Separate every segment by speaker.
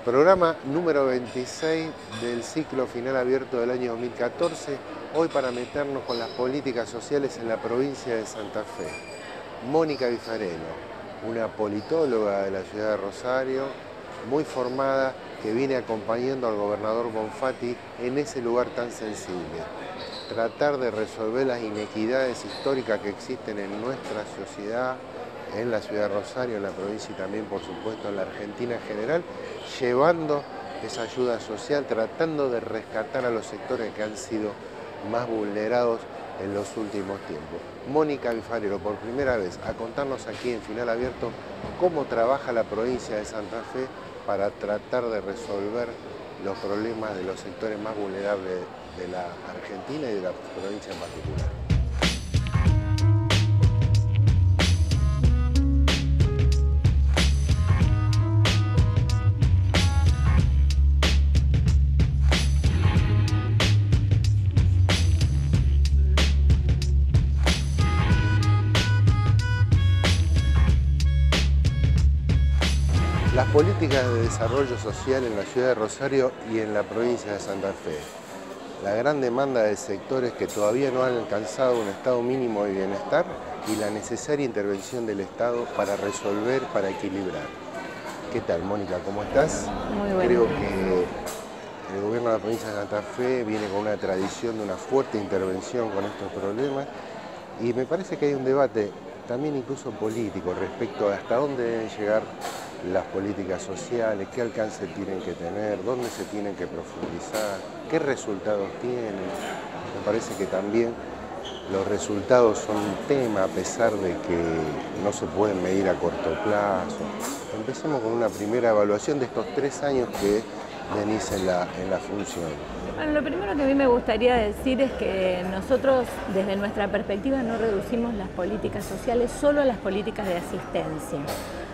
Speaker 1: Programa número 26 del ciclo final abierto del año 2014, hoy para meternos con las políticas sociales en la provincia de Santa Fe. Mónica Bifarello, una politóloga de la ciudad de Rosario, muy formada, que viene acompañando al gobernador Bonfatti en ese lugar tan sensible. Tratar de resolver las inequidades históricas que existen en nuestra sociedad, en la ciudad de Rosario, en la provincia y también, por supuesto, en la Argentina en general, llevando esa ayuda social, tratando de rescatar a los sectores que han sido más vulnerados en los últimos tiempos. Mónica Bifarello, por primera vez, a contarnos aquí en Final Abierto cómo trabaja la provincia de Santa Fe para tratar de resolver los problemas de los sectores más vulnerables de la Argentina y de la provincia en particular. Las políticas de desarrollo social en la ciudad de Rosario y en la provincia de Santa Fe. La gran demanda de sectores que todavía no han alcanzado un estado mínimo de bienestar y la necesaria intervención del Estado para resolver, para equilibrar. ¿Qué tal, Mónica? ¿Cómo estás?
Speaker 2: Muy bueno.
Speaker 1: Creo que el gobierno de la provincia de Santa Fe viene con una tradición de una fuerte intervención con estos problemas y me parece que hay un debate también incluso político respecto a hasta dónde deben llegar las políticas sociales, qué alcance tienen que tener, dónde se tienen que profundizar, qué resultados tienen. Me parece que también los resultados son un tema a pesar de que no se pueden medir a corto plazo. Empecemos con una primera evaluación de estos 3 años que venís en la función.
Speaker 2: Bueno, lo primero que a mí me gustaría decir es que nosotros, desde nuestra perspectiva, no reducimos las políticas sociales solo a las políticas de asistencia.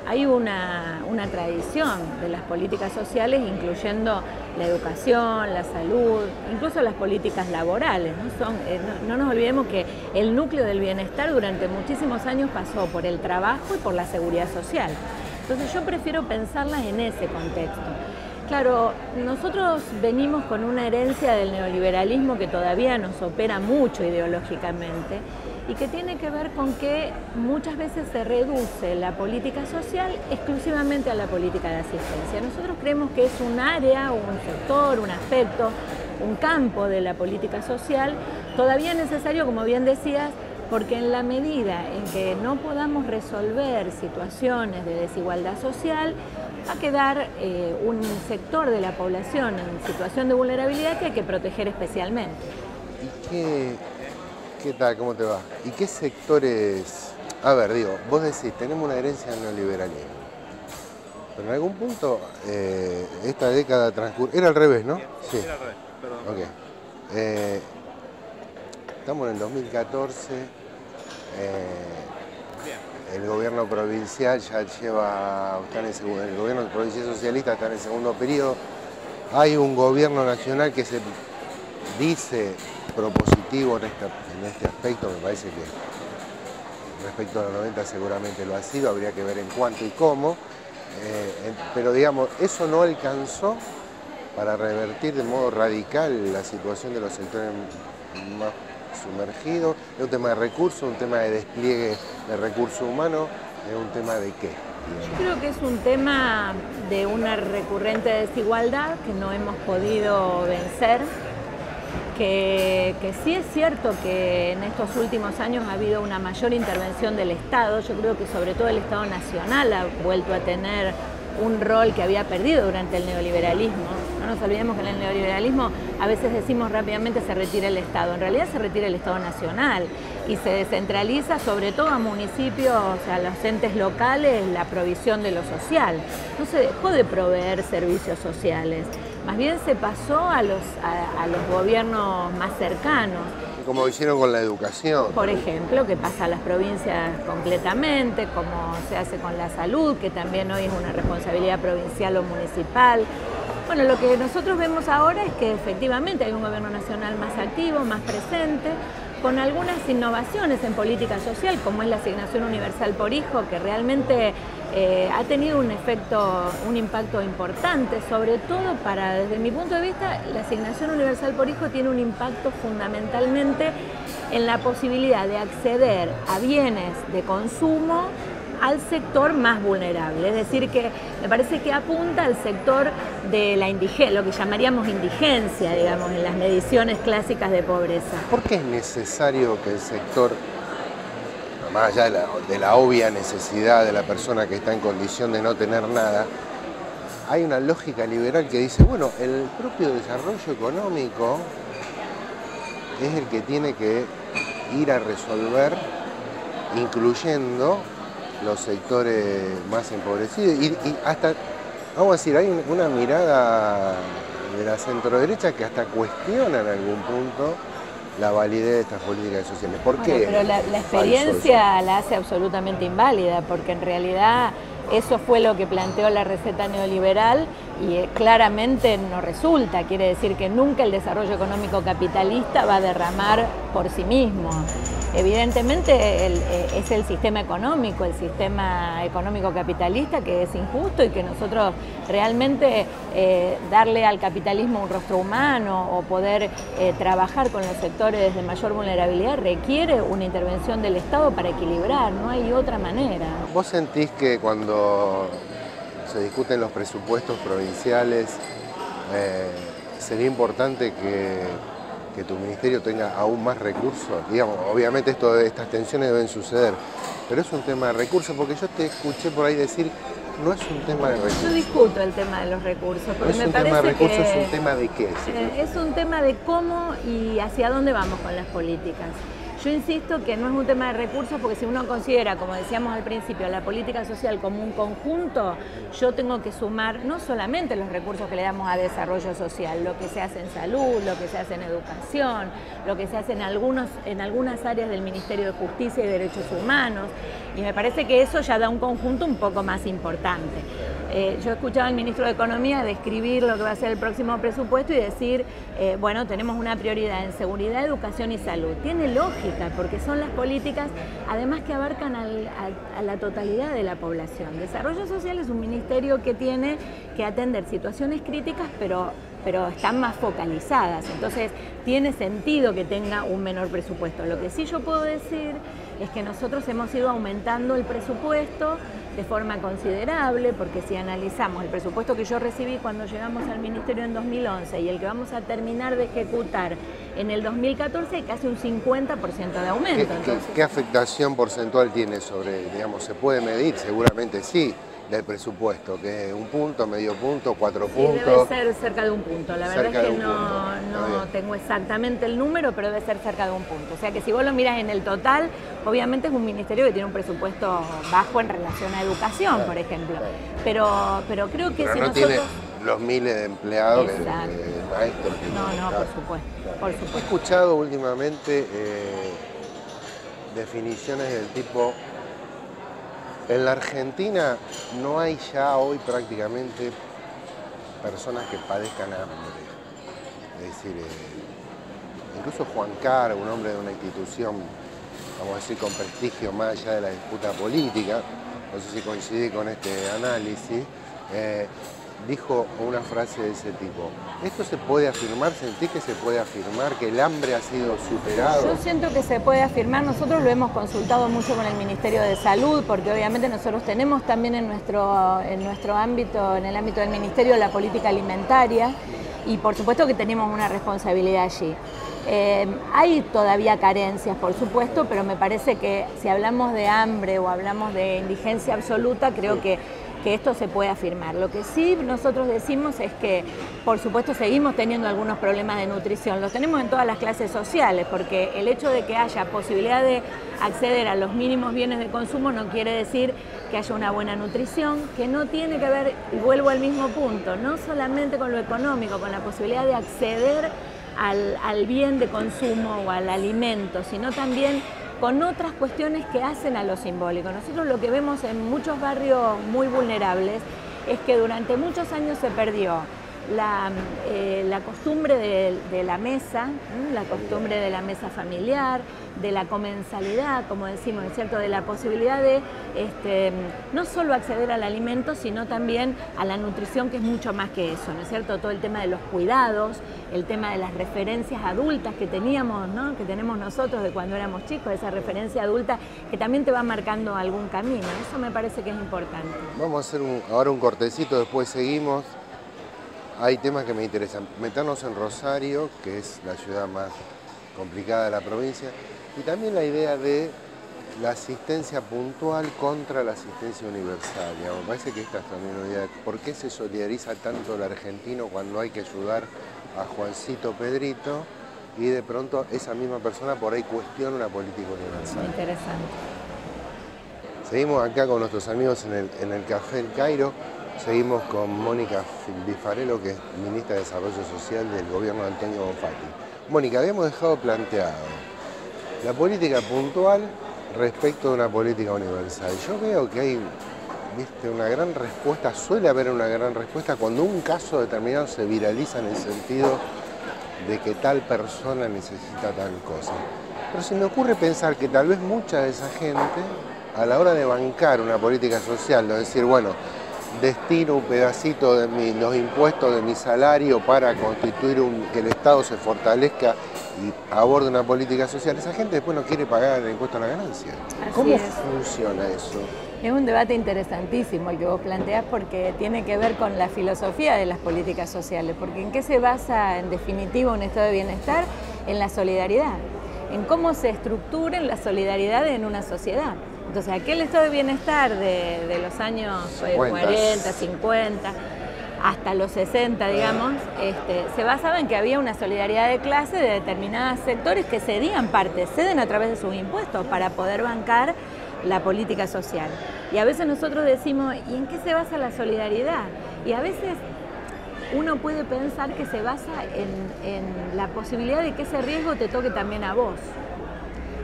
Speaker 2: Hay una tradición de las políticas sociales, incluyendo la educación, la salud, incluso las políticas laborales, ¿no? No nos olvidemos que el núcleo del bienestar durante muchísimos años pasó por el trabajo y por la seguridad social. Entonces yo prefiero pensarlas en ese contexto. Claro, nosotros venimos con una herencia del neoliberalismo que todavía nos opera mucho ideológicamente y que tiene que ver con que muchas veces se reduce la política social exclusivamente a la política de asistencia. Nosotros creemos que es un área, un sector, un aspecto, un campo de la política social todavía necesario, como bien decías, porque en la medida en que no podamos resolver situaciones de desigualdad social, va a quedar un sector de la población en situación de vulnerabilidad que hay que proteger especialmente.
Speaker 1: ¿Y qué tal? ¿Cómo te va? ¿Y qué sectores? A ver, digo, vos decís, tenemos una herencia del neoliberalismo, pero en algún punto esta década transcurrió. Era al revés, ¿no?
Speaker 3: Sí. Era al revés, perdón.
Speaker 1: Okay. Estamos en el 2014. El gobierno provincial ya el gobierno provincial socialista está en el segundo periodo. Hay un gobierno nacional que se dice propositivo en este aspecto, me parece que respecto a los 90 seguramente lo ha sido, habría que ver en cuánto y cómo, pero digamos, eso no alcanzó para revertir de modo radical la situación de los sectores más sumergidos. Es un tema de recursos, un tema de despliegue de recursos humanos, es un tema de qué.
Speaker 2: Yo creo que es un tema de una recurrente desigualdad que no hemos podido vencer, que sí es cierto que en estos últimos años ha habido una mayor intervención del Estado. Yo creo que sobre todo el Estado nacional ha vuelto a tener un rol que había perdido durante el neoliberalismo. No nos olvidemos que en el neoliberalismo a veces decimos rápidamente se retira el Estado. En realidad se retira el Estado nacional y se descentraliza sobre todo a municipios, a los entes locales, la provisión de lo social. No se dejó de proveer servicios sociales, más bien se pasó a los gobiernos más cercanos.
Speaker 1: Como hicieron con la educación.
Speaker 2: Por ejemplo, que pasa a las provincias completamente, como se hace con la salud, que también hoy es una responsabilidad provincial o municipal. Bueno, lo que nosotros vemos ahora es que efectivamente hay un gobierno nacional más activo, más presente, con algunas innovaciones en política social, como es la asignación universal por hijo, que realmente ha tenido un impacto importante, sobre todo desde mi punto de vista, la asignación universal por hijo tiene un impacto fundamentalmente en la posibilidad de acceder a bienes de consumo al sector más vulnerable, es decir, que me parece que apunta al sector de la indigencia, lo que llamaríamos indigencia, digamos, en las mediciones clásicas de pobreza.
Speaker 1: ¿Por qué es necesario que el sector, más allá de la obvia necesidad de la persona que está en condición de no tener nada, hay una lógica liberal que dice, bueno, el propio desarrollo económico es el que tiene que ir a resolver, incluyendo los sectores más empobrecidos y hasta, vamos a decir, hay una mirada de la centroderecha que hasta cuestiona en algún punto la validez de estas políticas sociales. ¿Por qué?
Speaker 2: Pero la experiencia la hace absolutamente inválida, porque en realidad eso fue lo que planteó la receta neoliberal y claramente no resulta. Quiere decir que nunca el desarrollo económico capitalista va a derramar por sí mismo. Evidentemente es el sistema económico capitalista que es injusto y que nosotros realmente darle al capitalismo un rostro humano o poder trabajar con los sectores de mayor vulnerabilidad requiere una intervención del Estado para equilibrar, no hay otra manera.
Speaker 1: ¿Vos sentís que cuando se discuten los presupuestos provinciales sería importante que tu ministerio tenga aún más recursos? Digamos, obviamente estas tensiones deben suceder, pero es un tema de recursos, porque yo te escuché por ahí decir, no es un tema de recursos.
Speaker 2: Yo discuto el tema de los recursos, porque
Speaker 1: no es un tema de recursos, es un tema de qué.
Speaker 2: Es un tema de cómo y hacia dónde vamos con las políticas. Yo insisto que no es un tema de recursos porque si uno considera, como decíamos al principio, la política social como un conjunto, yo tengo que sumar no solamente los recursos que le damos a desarrollo social, lo que se hace en salud, lo que se hace en educación, lo que se hace en algunas áreas del Ministerio de Justicia y Derechos Humanos, y me parece que eso ya da un conjunto un poco más importante. Yo escuchaba al ministro de Economía describir lo que va a ser el próximo presupuesto y decir, bueno, tenemos una prioridad en seguridad, educación y salud. Tiene lógica, porque son las políticas, además, que abarcan a la totalidad de la población. Desarrollo Social es un ministerio que tiene que atender situaciones críticas, pero están más focalizadas, entonces tiene sentido que tenga un menor presupuesto. Lo que sí yo puedo decir es que nosotros hemos ido aumentando el presupuesto de forma considerable, porque si analizamos el presupuesto que yo recibí cuando llegamos al ministerio en 2011 y el que vamos a terminar de ejecutar en el 2014, hay casi un 50% de aumento.
Speaker 1: ¿Qué afectación porcentual tiene sobre, digamos, se puede medir? Seguramente sí, del presupuesto, que es 1 punto, medio punto, 4 puntos.
Speaker 2: Debe ser cerca de 1 punto, la verdad es que no tengo exactamente el número, pero debe ser cerca de 1 punto. O sea que si vos lo miras en el total, obviamente es un ministerio que tiene un presupuesto bajo en relación a educación, claro, por ejemplo. Claro. Pero creo que si
Speaker 1: no
Speaker 2: nosotros...
Speaker 1: tiene los miles de empleados que maestros.
Speaker 2: No,
Speaker 1: claro,
Speaker 2: por supuesto, por supuesto.
Speaker 1: He escuchado últimamente definiciones del tipo: en la Argentina no hay ya hoy prácticamente personas que padezcan hambre. Es decir, incluso Juan Car, un hombre de una institución, vamos a decir, con prestigio más allá de la disputa política, no sé si coincide con este análisis, dijo una frase de ese tipo: ¿esto se puede afirmar? ¿Sentís que se puede afirmar que el hambre ha sido superado?
Speaker 2: Yo siento que se puede afirmar. Nosotros lo hemos consultado mucho con el Ministerio de Salud, porque obviamente nosotros tenemos también en nuestro ámbito, en el ámbito del Ministerio, la política alimentaria, y por supuesto que tenemos una responsabilidad allí. Hay todavía carencias, por supuesto, pero me parece que si hablamos de hambre o hablamos de indigencia absoluta, creo que esto se puede afirmar. Lo que sí nosotros decimos es que, por supuesto, seguimos teniendo algunos problemas de nutrición. Los tenemos en todas las clases sociales, porque el hecho de que haya posibilidad de acceder a los mínimos bienes de consumo no quiere decir que haya una buena nutrición, que no tiene que ver, y vuelvo al mismo punto, no solamente con lo económico, con la posibilidad de acceder al bien de consumo o al alimento, sino también con otras cuestiones que hacen a lo simbólico. Nosotros lo que vemos en muchos barrios muy vulnerables es que durante muchos años se perdió la costumbre de la mesa, la costumbre de la mesa familiar, de la comensalidad, como decimos, ¿no es cierto?, de la posibilidad de no solo acceder al alimento, sino también a la nutrición, que es mucho más que eso, ¿no es cierto? Todo el tema de los cuidados, el tema de las referencias adultas que teníamos, ¿no?, que tenemos nosotros de cuando éramos chicos, esa referencia adulta que también te va marcando algún camino. Eso me parece que es importante.
Speaker 1: Vamos a hacer ahora un cortecito, después seguimos. Hay temas que me interesan. Meternos en Rosario, que es la ciudad más complicada de la provincia, y también la idea de la asistencia puntual contra la asistencia universal. Me parece que esta es también una idea de por qué se solidariza tanto el argentino cuando hay que ayudar a Juancito Pedrito y de pronto esa misma persona por ahí cuestiona una política universal.
Speaker 2: Interesante.
Speaker 1: Seguimos acá con nuestros amigos en el Café El Cairo. Seguimos con Mónica Bifarello, que es ministra de Desarrollo Social del gobierno de Antonio Bonfatti. Mónica, habíamos dejado planteado la política puntual respecto de una política universal. Yo veo que hay, una gran respuesta, suele haber una gran respuesta cuando un caso determinado se viraliza en el sentido de que tal persona necesita tal cosa. Pero se me ocurre pensar que tal vez mucha de esa gente, a la hora de bancar una política social, de decir, bueno, destino un pedacito de los impuestos de mi salario para constituir que el Estado se fortalezca y aborde una política social, esa gente después no quiere pagar el impuesto a la ganancia. ¿Cómo funciona eso?
Speaker 2: Es un debate interesantísimo el que vos planteás, porque tiene que ver con la filosofía de las políticas sociales, porque ¿en qué se basa en definitiva un estado de bienestar? En la solidaridad, en cómo se estructura la solidaridad en una sociedad. Entonces, aquel estado de bienestar de los años 40, 50, hasta los 60, digamos, se basaba en que había una solidaridad de clase de determinados sectores que cedían ceden a través de sus impuestos para poder bancar la política social. Y a veces nosotros decimos, ¿y en qué se basa la solidaridad? Y a veces uno puede pensar que se basa en la posibilidad de que ese riesgo te toque también a vos.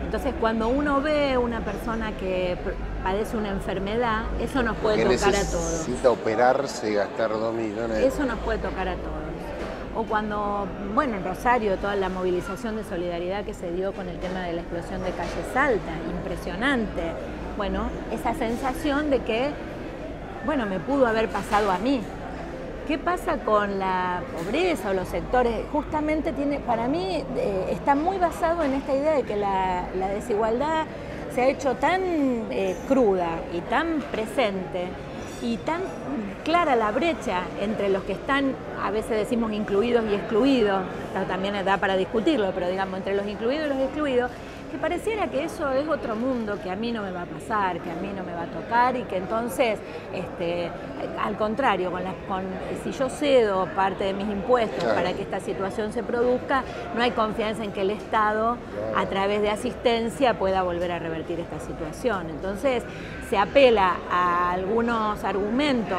Speaker 2: Entonces, cuando uno ve una persona que padece una enfermedad, eso nos puede tocar a todos.
Speaker 1: Necesita operarse y gastar 2 millones.
Speaker 2: Eso nos puede tocar a todos. O cuando, bueno, en Rosario, toda la movilización de solidaridad que se dio con el tema de la explosión de Calle Salta, impresionante. Bueno, esa sensación de que, bueno, me pudo haber pasado a mí. ¿Qué pasa con la pobreza o los sectores? Justamente para mí está muy basado en esta idea de que la desigualdad se ha hecho tan cruda y tan presente y tan clara la brecha entre los que están, a veces decimos incluidos y excluidos, también da para discutirlo, pero digamos entre los incluidos y los excluidos, que pareciera que eso es otro mundo, que a mí no me va a pasar, que a mí no me va a tocar, y que entonces, al contrario, si yo cedo parte de mis impuestos para que esta situación se produzca, no hay confianza en que el Estado, a través de asistencia, pueda volver a revertir esta situación. Entonces, se apela a algunos argumentos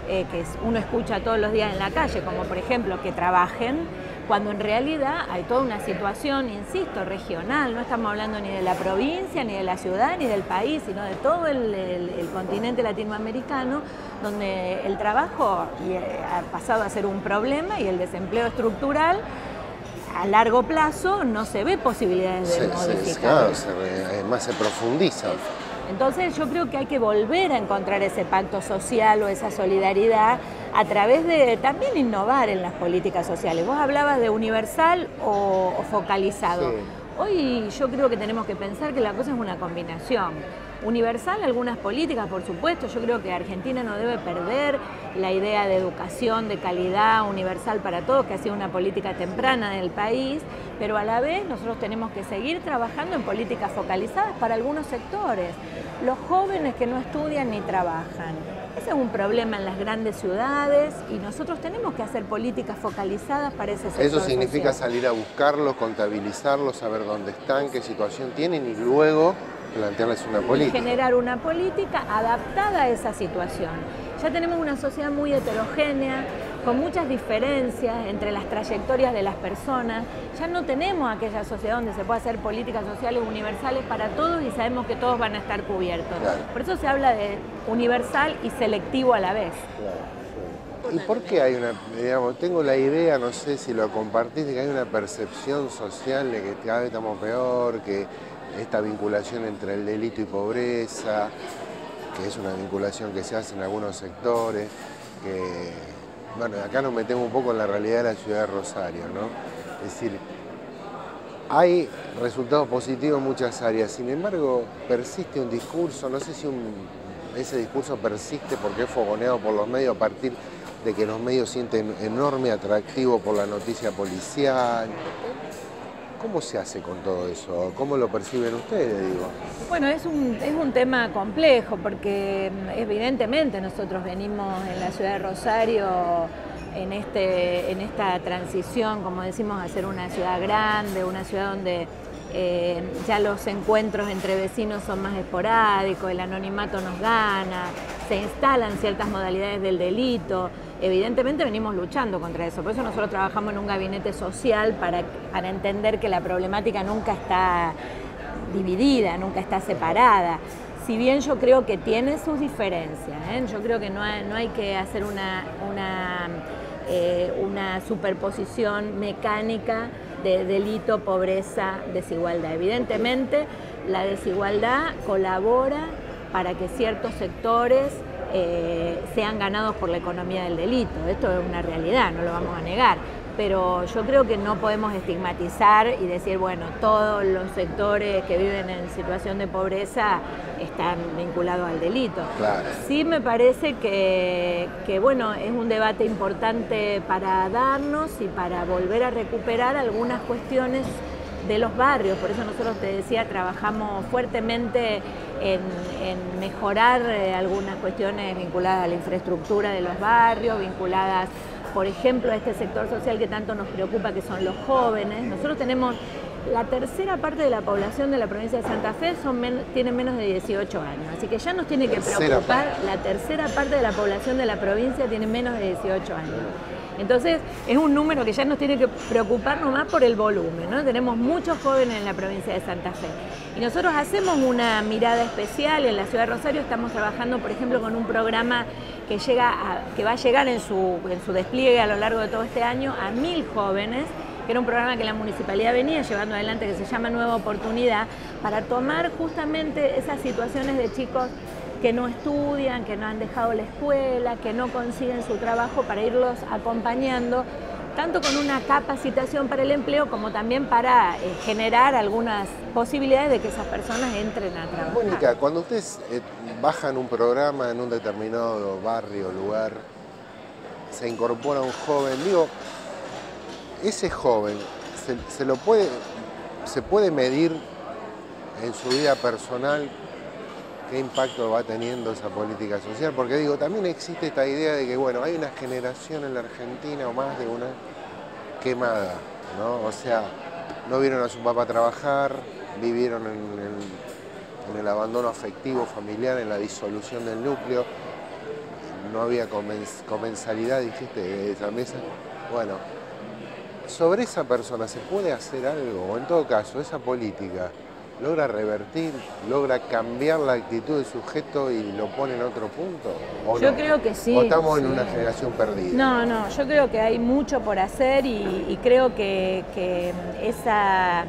Speaker 2: que uno escucha todos los días en la calle, como por ejemplo que trabajen, cuando en realidad hay toda una situación, insisto, regional. No estamos hablando ni de la provincia, ni de la ciudad, ni del país, sino de todo el continente latinoamericano, donde el trabajo ha pasado a ser un problema y el desempleo estructural a largo plazo no se ve posibilidades de modificar.
Speaker 1: Claro, además se profundiza.
Speaker 2: Entonces yo creo que hay que volver a encontrar ese pacto social o esa solidaridad a través de también innovar en las políticas sociales. Vos hablabas de universal o focalizado. Sí. Hoy yo creo que tenemos que pensar que la cosa es una combinación. Universal, algunas políticas, por supuesto. Yo creo que Argentina no debe perder la idea de educación de calidad universal para todos, que ha sido una política temprana del país, pero a la vez nosotros tenemos que seguir trabajando en políticas focalizadas para algunos sectores. Los jóvenes que no estudian ni trabajan. Ese es un problema en las grandes ciudades y nosotros tenemos que hacer políticas focalizadas para ese sector.
Speaker 1: Eso significa
Speaker 2: social.
Speaker 1: Salir a buscarlos, contabilizarlos, saber dónde están, qué situación tienen y luego plantearles una política.
Speaker 2: Generar una política adaptada a esa situación. Ya tenemos una sociedad muy heterogénea, con muchas diferencias entre las trayectorias de las personas. Ya no tenemos aquella sociedad donde se puede hacer políticas sociales universales para todos y sabemos que todos van a estar cubiertos. Claro. Por eso se habla de universal y selectivo a la vez.
Speaker 1: Claro, sí. ¿Y por qué hay una, digamos, tengo la idea, no sé si lo compartís, de que hay una percepción social de que cada vez estamos peor, que esta vinculación entre el delito y pobreza, que es una vinculación que se hace en algunos sectores, que, bueno, acá nos metemos un poco en la realidad de la ciudad de Rosario, ¿no? Es decir, hay resultados positivos en muchas áreas, sin embargo, persiste un discurso, no sé si ese discurso persiste porque es fogoneado por los medios a partir de que los medios sienten enorme atractivo por la noticia policial. ¿Cómo se hace con todo eso? ¿Cómo lo perciben ustedes, digo?
Speaker 2: Bueno, es un tema complejo porque evidentemente nosotros venimos en la ciudad de Rosario en esta transición, como decimos, a ser una ciudad grande, una ciudad donde ya los encuentros entre vecinos son más esporádicos, el anonimato nos gana, se instalan ciertas modalidades del delito. Evidentemente venimos luchando contra eso, por eso nosotros trabajamos en un gabinete social para entender que la problemática nunca está dividida, nunca está separada. Si bien yo creo que tiene sus diferencias, yo creo que no hay que hacer una superposición mecánica de delito, pobreza, desigualdad. Evidentemente la desigualdad colabora para que ciertos sectores sean ganados por la economía del delito. Esto es una realidad, no lo vamos a negar. Pero yo creo que no podemos estigmatizar y decir, bueno, todos los sectores que viven en situación de pobreza están vinculados al delito.
Speaker 1: Claro.
Speaker 2: Sí me parece que bueno, es un debate importante para darnos y para volver a recuperar algunas cuestiones de los barrios. Por eso nosotros, te decía, trabajamos fuertemente en mejorar algunas cuestiones vinculadas a la infraestructura de los barrios, vinculadas, por ejemplo, a este sector social que tanto nos preocupa, que son los jóvenes. Nosotros tenemos la tercera parte de la población de la provincia de Santa Fe tiene menos de 18 años, así que ya nos tiene que preocupar, la tercera parte de la población de la provincia tiene menos de 18 años. Entonces es un número que ya nos tiene que preocupar nomás por el volumen, ¿no? Tenemos muchos jóvenes en la provincia de Santa Fe y nosotros hacemos una mirada especial. En la ciudad de Rosario estamos trabajando, por ejemplo, con un programa que va a llegar en su despliegue a lo largo de todo este año a 1000 jóvenes, que era un programa que la municipalidad venía llevando adelante, que se llama Nueva Oportunidad, para tomar justamente esas situaciones de chicos que no estudian, que no han dejado la escuela, que no consiguen su trabajo, para irlos acompañando, tanto con una capacitación para el empleo como también para generar algunas posibilidades de que esas personas entren a trabajar.
Speaker 1: Mónica, cuando ustedes bajan un programa en un determinado barrio, lugar, se incorpora un joven, digo, ese joven se puede medir en su vida personal qué impacto va teniendo esa política social, porque digo, también existe esta idea de que, bueno, hay una generación en la Argentina o más de una quemada, ¿no? O sea, no vieron a su papá trabajar, vivieron en el abandono afectivo familiar, en la disolución del núcleo, no había comensalidad, dijiste, de esa mesa. Bueno, sobre esa persona se puede hacer algo, o en todo caso, esa política logra revertir, logra cambiar la actitud del sujeto y lo pone en otro punto, ¿o
Speaker 2: yo
Speaker 1: no?
Speaker 2: creo que sí.
Speaker 1: ¿O estamos en una generación perdida?
Speaker 2: No, yo creo que hay mucho por hacer y creo que esa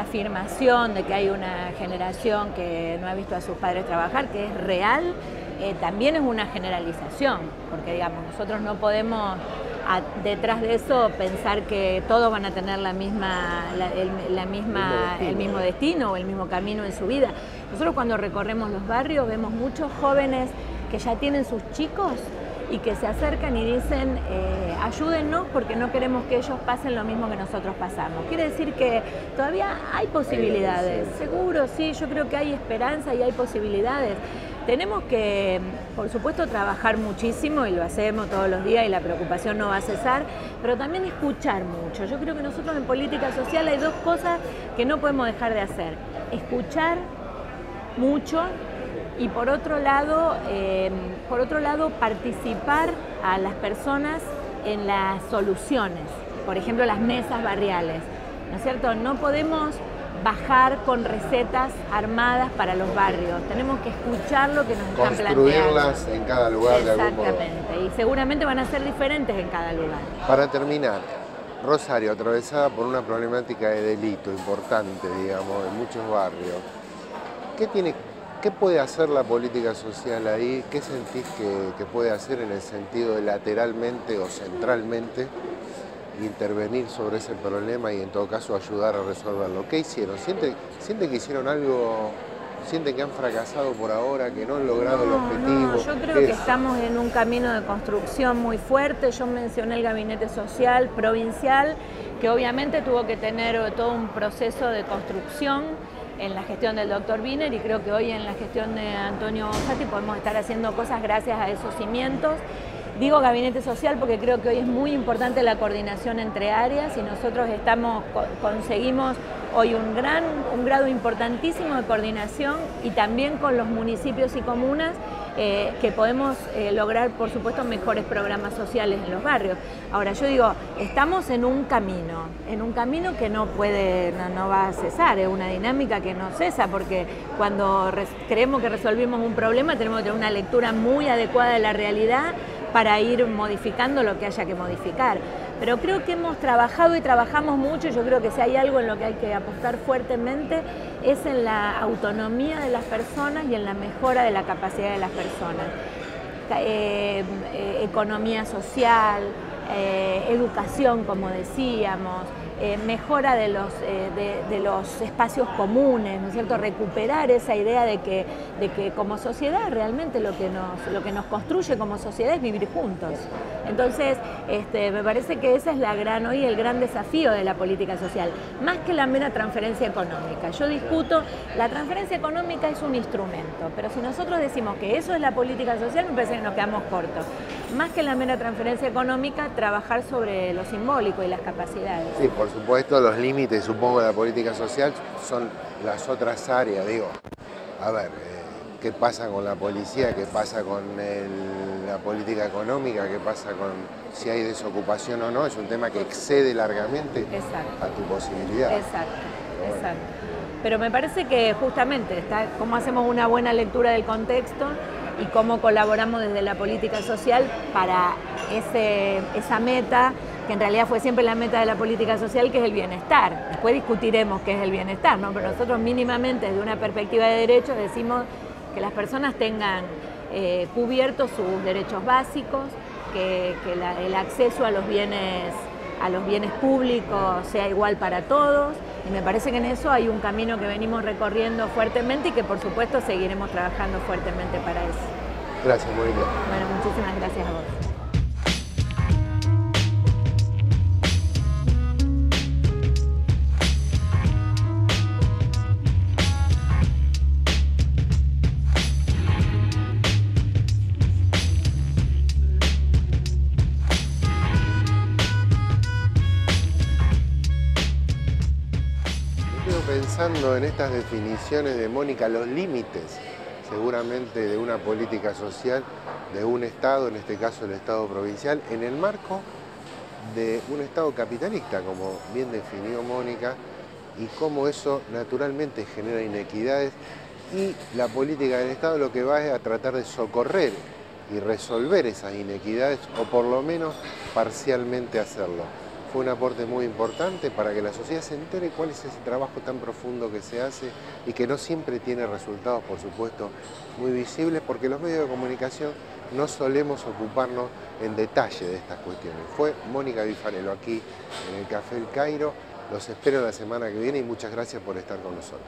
Speaker 2: afirmación de que hay una generación que no ha visto a sus padres trabajar, que es real, también es una generalización, porque digamos, nosotros no podemos detrás de eso pensar que todos van a tener el mismo destino o el mismo camino en su vida. Nosotros cuando recorremos los barrios vemos muchos jóvenes que ya tienen sus chicos y que se acercan y dicen ayúdennos porque no queremos que ellos pasen lo mismo que nosotros pasamos. Quiere decir que todavía hay posibilidades, seguro, sí, yo creo que hay esperanza y hay posibilidades. Tenemos que, por supuesto, trabajar muchísimo y lo hacemos todos los días y la preocupación no va a cesar, pero también escuchar mucho. Yo creo que nosotros en política social hay dos cosas que no podemos dejar de hacer. Escuchar mucho y por otro lado participar a las personas en las soluciones, por ejemplo las mesas barriales, ¿no es cierto? No podemos bajar con recetas armadas para los barrios. Tenemos que escuchar lo que nos están planteando.
Speaker 1: Construirlas en cada lugar de algún modo.
Speaker 2: Exactamente, y seguramente van a ser diferentes en cada lugar.
Speaker 1: Para terminar, Rosario, atravesada por una problemática de delito importante, digamos, en muchos barrios, ¿qué puede hacer la política social ahí? ¿Qué sentís que puede hacer en el sentido de lateralmente o centralmente intervenir sobre ese problema y en todo caso ayudar a resolverlo? ¿Qué hicieron? ¿Sienten que hicieron algo? ¿Sienten que han fracasado por ahora, que no han logrado el objetivo?
Speaker 2: No, yo creo que estamos en un camino de construcción muy fuerte. Yo mencioné el gabinete social provincial, que obviamente tuvo que tener todo un proceso de construcción en la gestión del doctor Wiener, y creo que hoy en la gestión de Antonio Bonsati podemos estar haciendo cosas gracias a esos cimientos. Digo gabinete social porque creo que hoy es muy importante la coordinación entre áreas, y nosotros conseguimos hoy un grado importantísimo de coordinación, y también con los municipios y comunas que podemos lograr, por supuesto, mejores programas sociales en los barrios. Ahora, yo digo, estamos en un camino que no va a cesar, es una dinámica que no cesa, porque cuando creemos que resolvimos un problema tenemos que tener una lectura muy adecuada de la realidad para ir modificando lo que haya que modificar. Pero creo que hemos trabajado y trabajamos mucho. Yo creo que si hay algo en lo que hay que apostar fuertemente es en la autonomía de las personas y en la mejora de la capacidad de las personas. Economía social, educación, como decíamos, mejora de los espacios comunes, ¿no es cierto? Recuperar esa idea de que como sociedad realmente lo que nos construye como sociedad es vivir juntos. Entonces, me parece que ese es hoy el gran desafío de la política social, más que la mera transferencia económica. Yo discuto, la transferencia económica es un instrumento, pero si nosotros decimos que eso es la política social, me parece que nos quedamos cortos. Más que la mera transferencia económica, trabajar sobre lo simbólico y las capacidades.
Speaker 1: Sí, por supuesto, los límites, supongo, de la política social son las otras áreas. Digo, a ver, ¿qué pasa con la policía? ¿Qué pasa con la política económica? ¿Qué pasa con si hay desocupación o no? Es un tema que excede largamente a tu posibilidad.
Speaker 2: Exacto. Pero me parece que justamente cómo hacemos una buena lectura del contexto y cómo colaboramos desde la política social para esa meta, que en realidad fue siempre la meta de la política social, que es el bienestar. Después discutiremos qué es el bienestar, ¿no? Pero nosotros mínimamente desde una perspectiva de derechos decimos que las personas tengan cubiertos sus derechos básicos, que el acceso a los bienes públicos sea igual para todos, y me parece que en eso hay un camino que venimos recorriendo fuertemente y que por supuesto seguiremos trabajando fuertemente para eso.
Speaker 1: Gracias, Mónica.
Speaker 2: Bueno, muchísimas gracias a vos.
Speaker 1: Pensando en estas definiciones de Mónica, los límites seguramente de una política social de un Estado, en este caso el Estado provincial, en el marco de un Estado capitalista, como bien definió Mónica, y cómo eso naturalmente genera inequidades, y la política del Estado lo que va es a tratar de socorrer y resolver esas inequidades, o por lo menos parcialmente hacerlo. Fue un aporte muy importante para que la sociedad se entere cuál es ese trabajo tan profundo que se hace y que no siempre tiene resultados, por supuesto, muy visibles, porque los medios de comunicación no solemos ocuparnos en detalle de estas cuestiones. Fue Mónica Vifarello aquí en el Café El Cairo. Los espero la semana que viene y muchas gracias por estar con nosotros.